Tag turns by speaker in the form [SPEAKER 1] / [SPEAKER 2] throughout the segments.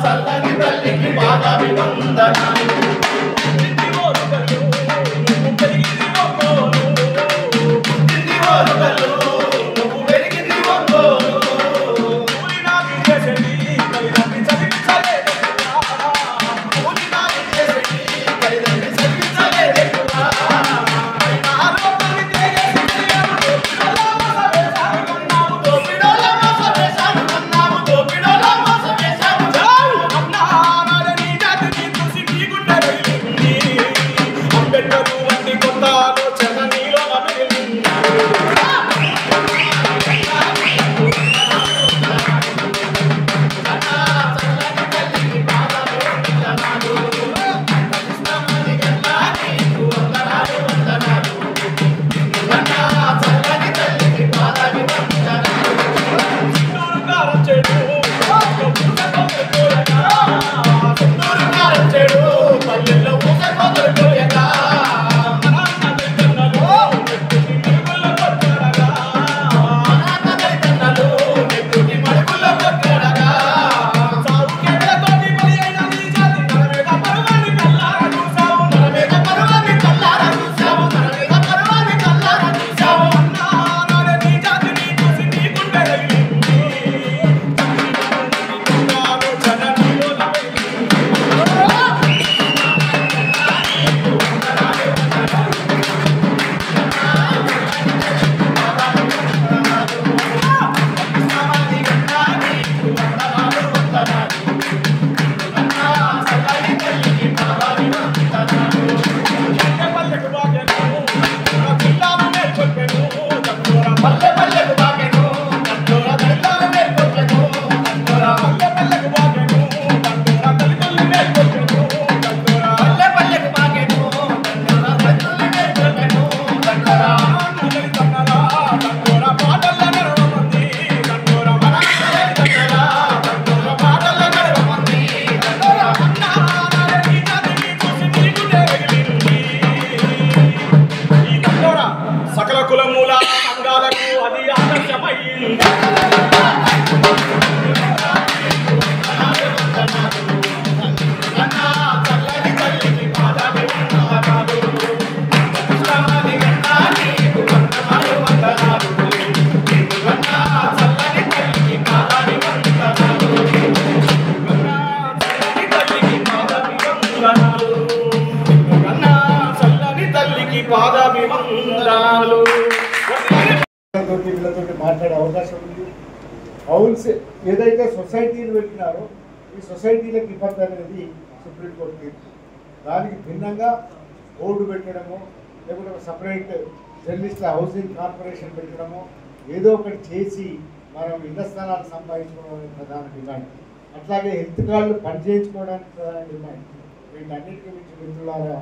[SPEAKER 1] చల్లని తల్లికి పాదాభివందనాలు
[SPEAKER 2] సకల కులమూల సంఘాలకు అది ఆదర్శమైంది పాదాభివందనాలు
[SPEAKER 3] వీళ్ళతో మాట్లాడే అవకాశం ఉంది. కౌన్స్ ఏదైతే సొసైటీలు పెట్టినారో ఈ సొసైటీలకు ఇబ్బంది అనేది సుప్రీంకోర్టు తీర్పు. దానికి భిన్నంగా బోర్డు పెట్టడము, లేకుంటే ఒక సపరేట్ జర్నలిస్టుల హౌసింగ్ కార్పొరేషన్ పెట్టడము, ఏదో ఒకటి చేసి మనం ఇళ్ల స్థలాలు సంపాదించుకోవడం అనేది ప్రధాన డిమాండ్. అట్లాగే హెల్త్ కార్డులు పనిచేయించుకోవడానికి ప్రధాన డిమాండ్. వీటన్నిటికీ మించి మిత్రులారా,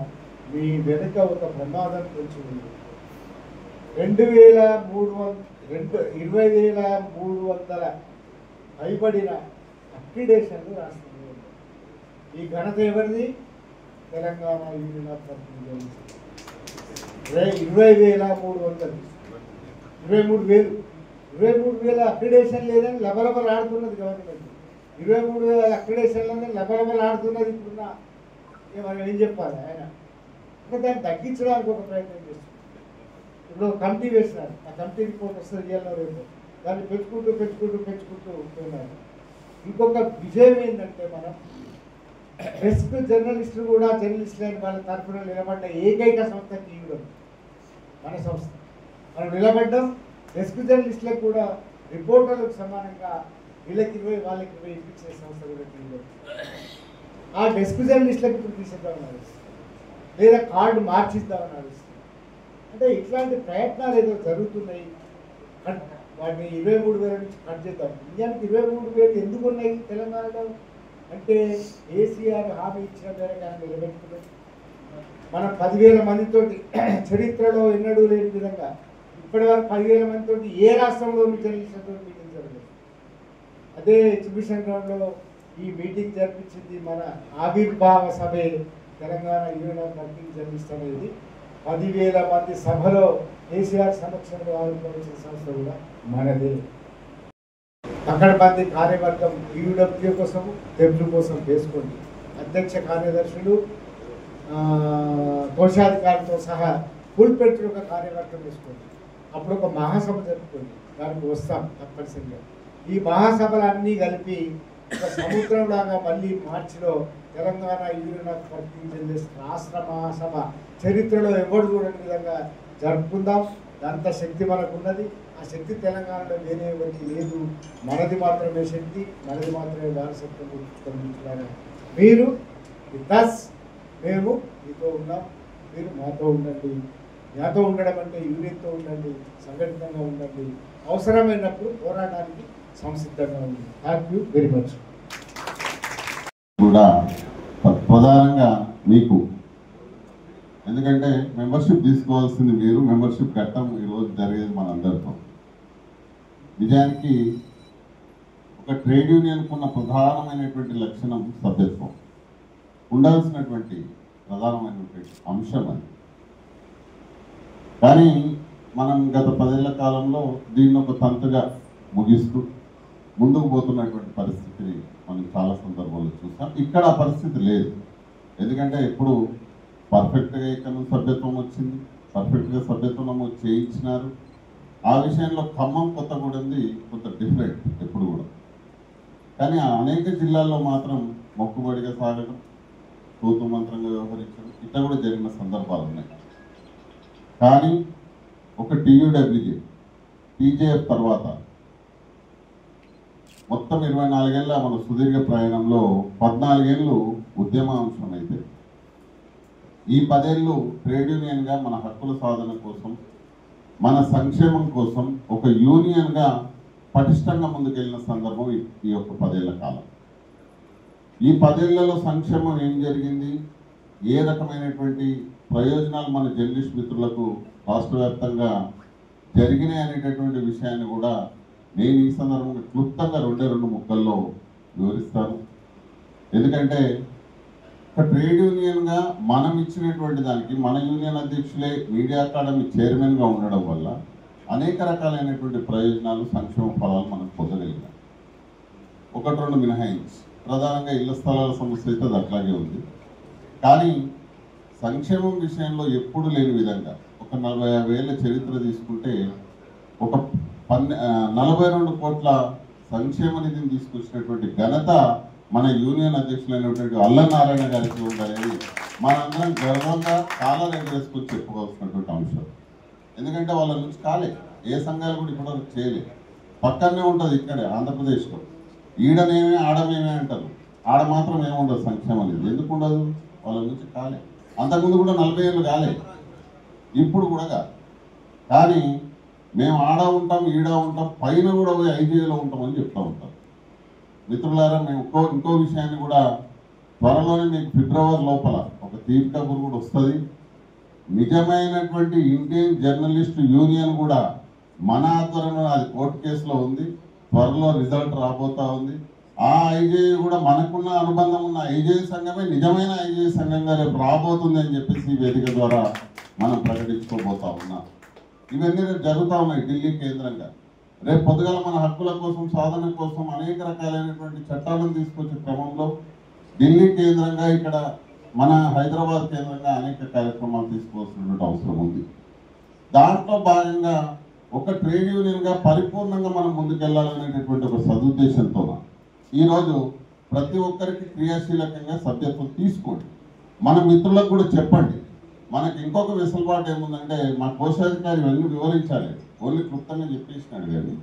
[SPEAKER 3] మీ వెనుక ఒక ప్రమాదం కొంచెం ఉంది. 20,300 పైబడిన అప్లికేషన్లు రాష్ట్రంలో. ఈ ఘనత ఎవరిది? Telangana union of working 20,300 23,000 application లేదని లబలబలాడుతున్నది గవర్నమెంట్. 23,000 అప్లికేషన్లని లబలబలాడుతున్నది. ఇప్పుడున్న మనం ఏం చెప్పాలి? ఆయన ఇంకా దాన్ని తగ్గించడానికి ఒక ప్రయత్నం చేస్తున్నారు. ఇప్పుడు కమిటీ వేసినారు. ఆ కమిటీ రిపోర్ట్ వస్తుంది ఇవాళ రేపు. దాన్ని పెంచుకుంటూ పోయినారు. ఇంకొక విజయం ఏంటంటే, మనం బెస్ట్ జర్నలిస్టులు కూడా జర్నలిస్టులు అయిన వాళ్ళ తరఫున నిలబడ్డ ఏకైక సంస్థ టీవీలో మన సంస్థ. మనం నిలబడ్డం డెస్క్ జర్నలిస్టులకు కూడా రిపోర్టర్లకు సమానంగా వీళ్ళకి 20 వాళ్ళకి 20 ఇప్పించే సంస్థ కూడా టీవీలో. ఆ డెస్క్ జర్నలిస్టులకు ఇప్పుడు తీసేద్దామని లేదా కార్డు మార్చిద్దామని ఆలోచిస్తుంది. అంటే ఇట్లాంటి ప్రయత్నాలు ఏదో జరుగుతున్నాయి. వాటిని 23,000 నుంచి కట్ చేద్దాం. నిజానికి 23,000 ఎందుకు ఉన్నాయి తెలంగాణలో అంటే కేసీఆర్ హామీ ఇచ్చిన మేరకు ఆయన నిలబెట్టుకున్నాం. మనం 10,000 మందితోటి చరిత్రలో ఎన్నడూ లేని విధంగా ఇప్పటి వరకు 10,000 మందితోటి ఏ రాష్ట్రంలో జర్నలిస్టులతో మీటింగ్ జరగలేదు. అదే ఎగ్జిబిషన్ గ్రౌండ్లో ఈ మీటింగ్ జరిపించింది మన ఆవిర్భావ సభే Telangana union of working journalist అనేది. 10,000 మంది సభలో కేసీఆర్ సమక్షంలో ఆవిర్భవించిన సంస్థ కూడా మనదే. పకడ్బందీ కార్యవర్గం యూడబ్ల్యూ కోసం డబ్ల్యూ కోసం వేసుకోండి. అధ్యక్ష కార్యదర్శులు కోశాధికారితో సహా పూల్పెట్టు ఒక కార్యవర్గం వేసుకోండి. అప్పుడు ఒక మహాసభ జరుపుకోండి. దానికి వస్తాం తప్పనిసరిగా. ఈ మహాసభలన్నీ కలిపి ఒక సముద్రంలాగా మళ్ళీ మార్చిలో తెలంగాణ యూనియన్ వర్కింగ్ రాష్ట్ర మహాసభ చరిత్రలో ఎవరు చూడని విధంగా జరుపుకుందాం. అంత శక్తి మనకు ఉన్నది. ఆ శక్తి తెలంగాణలో వేరే ఎవరికి లేదు. మనది మాత్రమే శక్తి, మనది మాత్రమే వారసత్వం గుర్తించాలని మీరు విత్ మేము మీతో ఉన్నాం, మీరు మాతో ఉండండి. మాతో ఉండడం అంటే యూనియన్తో ఉండండి, సంఘటితంగా ఉండండి, అవసరమైనప్పుడు పోరాటానికి సంసిద్ధంగా ఉంది. Thank you very much.
[SPEAKER 4] కూడా ప్రధానంగా మీకు, ఎందుకంటే మెంబర్షిప్ తీసుకోవాల్సింది మీరు, మెంబర్షిప్ కట్టడం ఈరోజు జరిగేది మనందరితో. నిజానికి ఒక ట్రేడ్ యూనియన్కు ఉన్న ప్రధానమైనటువంటి లక్షణం సభ్యత్వం, ఉండాల్సినటువంటి ప్రధానమైనటువంటి అంశం అది. కానీ మనం గత 10 ఏళ్ల కాలంలో దీన్ని ఒక తంతుగా ముగిస్తూ ముందుకు పోతున్నటువంటి పరిస్థితిని మనం చాలా సందర్భాల్లో చూస్తాం. ఇక్కడ ఆ పరిస్థితి లేదు. ఎందుకంటే ఎప్పుడు పర్ఫెక్ట్గా ఇక్కడ నుంచి సభ్యత్వం వచ్చింది, పర్ఫెక్ట్గా సభ్యత్వం నమోదు చేయించినారు. ఆ విషయంలో ఖమ్మం కొత్తగూడెంది కొంత డిఫరెంట్ ఎప్పుడు కూడా. కానీ అనేక జిల్లాల్లో మాత్రం మొక్కుబడిగా సాగడం, తూతు మంత్రంగా వ్యవహరించడం ఇట్లా కూడా జరిగిన సందర్భాలు ఉన్నాయి. కానీ ఒక టీయూడబ్ల్యూజే టీజేఎఫ్ తర్వాత మొత్తం 24 ఏళ్ళ మన సుదీర్ఘ ప్రయాణంలో 14 ఏళ్ళు ఉద్యమ అంశం అయితే, ఈ 10 ఏళ్ళు ట్రేడ్ యూనియన్గా మన హక్కుల సాధన కోసం, మన సంక్షేమం కోసం ఒక యూనియన్గా పటిష్టంగా ముందుకెళ్ళిన సందర్భం ఈ యొక్క 10 ఏళ్ల కాలం. ఈ 10 ఏళ్లలో సంక్షేమం ఏం జరిగింది, ఏ రకమైనటువంటి ప్రయోజనాలు మన జర్నలిస్ట్ మిత్రులకు రాష్ట్ర వ్యాప్తంగా జరిగినాయి అనేటటువంటి విషయాన్ని కూడా నేను ఈ సందర్భంగా క్లుప్తంగా 2 ముక్కల్లో వివరిస్తాను. ఎందుకంటే ఒక ట్రేడ్ యూనియన్గా మనం ఇచ్చినటువంటి దానికి మన యూనియన్ అధ్యక్షులే మీడియా అకాడమీ చైర్మన్గా ఉండడం వల్ల అనేక రకాలైనటువంటి ప్రయోజనాలు, సంక్షేమ ఫలాలు మనం పొందగలిగాం. 1-2 మినహాయించి ప్రధానంగా ఇళ్ల స్థలాల సమస్య అయితే అది అట్లాగే ఉంది. కానీ సంక్షేమం విషయంలో ఎప్పుడు లేని విధంగా ఒక 40-50 ఏళ్ళ చరిత్ర తీసుకుంటే ఒక 42 కోట్ల సంక్షేమ నిధిని తీసుకొచ్చినటువంటి ఘనత మన యూనియన్ అధ్యక్షులైనటువంటి అల్లనారాయణ గారికి ఉందనేది మనందరం గర్వంగా కాళ్ళ ఎగరేసుకొని చెప్పుకోవాల్సినటువంటి అంశం. ఎందుకంటే వాళ్ళ నుంచి కాలే, ఏ సంఘాలు కూడా ఇప్పుడు చేయలేదు. పక్కనే ఉంటుంది ఇక్కడే ఆంధ్రప్రదేశ్లో. ఈడనేమే ఆడమేమే అంటారు, ఆడ మాత్రం ఏముండదు సంక్షేమం నిధి. ఎందుకు ఉండదు? వాళ్ళ నుంచి కాలే. అంతకుముందు కూడా 40 ఏళ్ళు కాలే, ఇప్పుడు కూడా కాదు. కానీ మేము ఆడ ఉంటాం, ఈడ ఉంటాం, పైన కూడా పోయి ఐజీఏలో ఉంటామని చెప్తూ ఉంటాం. మిత్రులారా, మేము ఇంకో విషయాన్ని కూడా త్వరలోనే మీకు ఫిబ్రవరి లోపల ఒక తీర్పు కూడా వస్తుంది. నిజమైనటువంటి ఇండియన్ జర్నలిస్ట్ యూనియన్ కూడా మన ఆధ్వర్యంలో అది కోర్టు కేసులో ఉంది, త్వరలో రిజల్ట్ రాబోతా ఉంది. ఆ ఐజేఏ కూడా మనకున్న అనుబంధం ఉన్న ఐజేఏ సంఘమే నిజమైన ఐజేఏ సంఘంగా రేపు రాబోతుంది అని చెప్పేసి ఈ వేదిక ద్వారా మనం ప్రకటించుకోబోతా ఉన్నాం. ఇవన్నీ రేపు జరుగుతూ ఉన్నాయి ఢిల్లీ కేంద్రంగా. రేపు పొద్దుగాల మన హక్కుల కోసం, సాధన కోసం అనేక రకాలైనటువంటి చట్టాలను తీసుకొచ్చే క్రమంలో ఢిల్లీ కేంద్రంగా, ఇక్కడ మన హైదరాబాద్ కేంద్రంగా అనేక కార్యక్రమాలు తీసుకోవాల్సినటువంటి అవసరం ఉంది. దాంట్లో భాగంగా ఒక ట్రేడ్ యూనియన్గా పరిపూర్ణంగా మనం ముందుకెళ్లాలనేటటువంటి ఒక సదుద్దేశంతో ఈరోజు ప్రతి ఒక్కరికి క్రియాశీలకంగా సభ్యత్వం తీసుకోండి. మన మిత్రులకు కూడా చెప్పండి. మనకి ఇంకొక వెసులుబాటు ఏముందంటే, మా కోశాధికారి ఇవన్నీ వివరించాలి, ఓన్లీ క్లుప్తంగా చెప్పేసినాడు. కానీ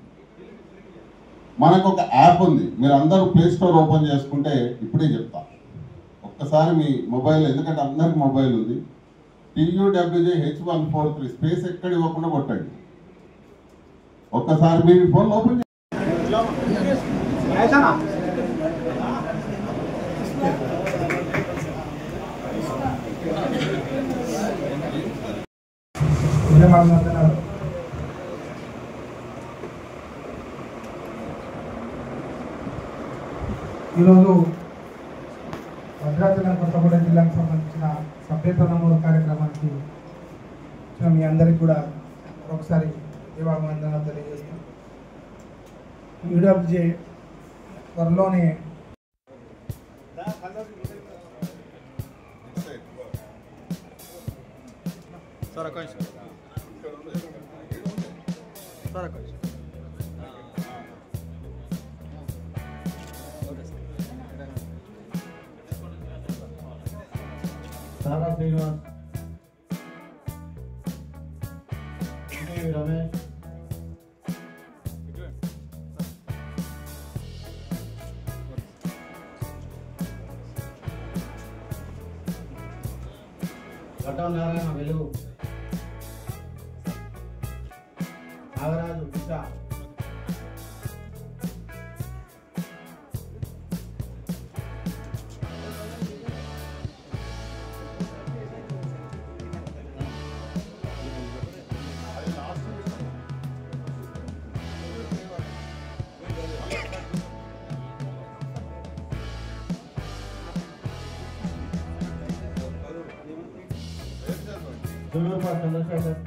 [SPEAKER 4] మనకు ఒక యాప్ ఉంది, మీరు అందరూ ప్లే స్టోర్ ఓపెన్ చేసుకుంటే ఇప్పుడే చెప్తా. ఒక్కసారి మీ మొబైల్, ఎందుకంటే అందరికి మొబైల్ ఉంది, TUWJH143 స్పేస్ ఎక్కడ ఇవ్వకుండా కొట్టండి. ఒక్కసారి మీ ఫోన్ ఓపెన్
[SPEAKER 5] ఈరోజు భద్రాచలం కొత్తగూడెం జిల్లాకు సంబంధించిన సభ్యత్వ నమోదు కార్యక్రమానికి మీ అందరికీ కూడా ఒకసారి దేవాభివందనాలు తెలియజేస్తాం. యూడబ్ల్యూజే త్వరలోనే
[SPEAKER 3] సారా శ్రీనివాస్, రమేష్, ఘటం నారాయణ వెలుగు, నాగరాజు దిశ, దున్నూరుపాటి చంద్రశేఖర్,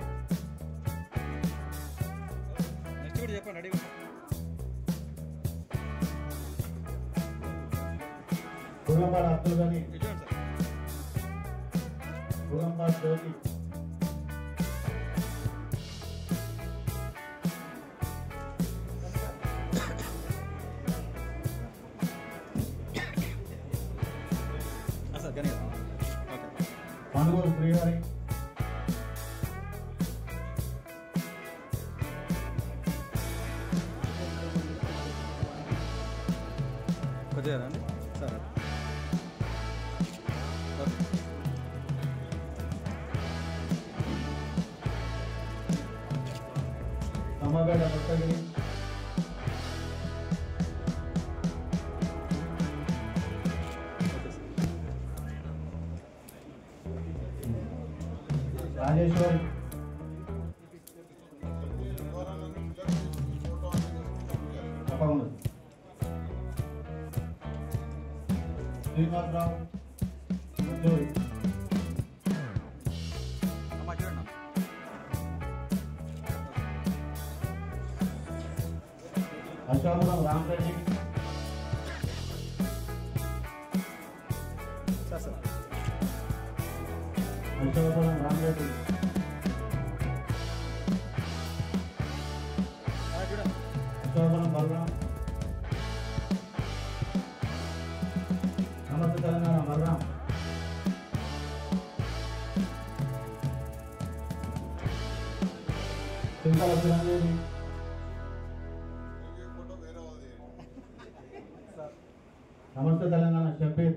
[SPEAKER 3] గుర్రంపాటి అబ్దుల్ గని, గుర్రంపాటి జ్యోతి, మనుగోలు శ్రీహరి, అమ్మగడ్డ కొత్తగిరి, రాజేశ్వరి, తప్పకుండా శ్రీనివాసరావు, ముత్తూరు, అశోకపురం రామరెడ్డి, అశోకపురం రామరెడ్డి, అశోకపురం బలరాం, నమస్తే తెలంగాణ బలరాం, సింతల చిరంజీవి, నమస్తే తెలంగాణ షబ్బీర్,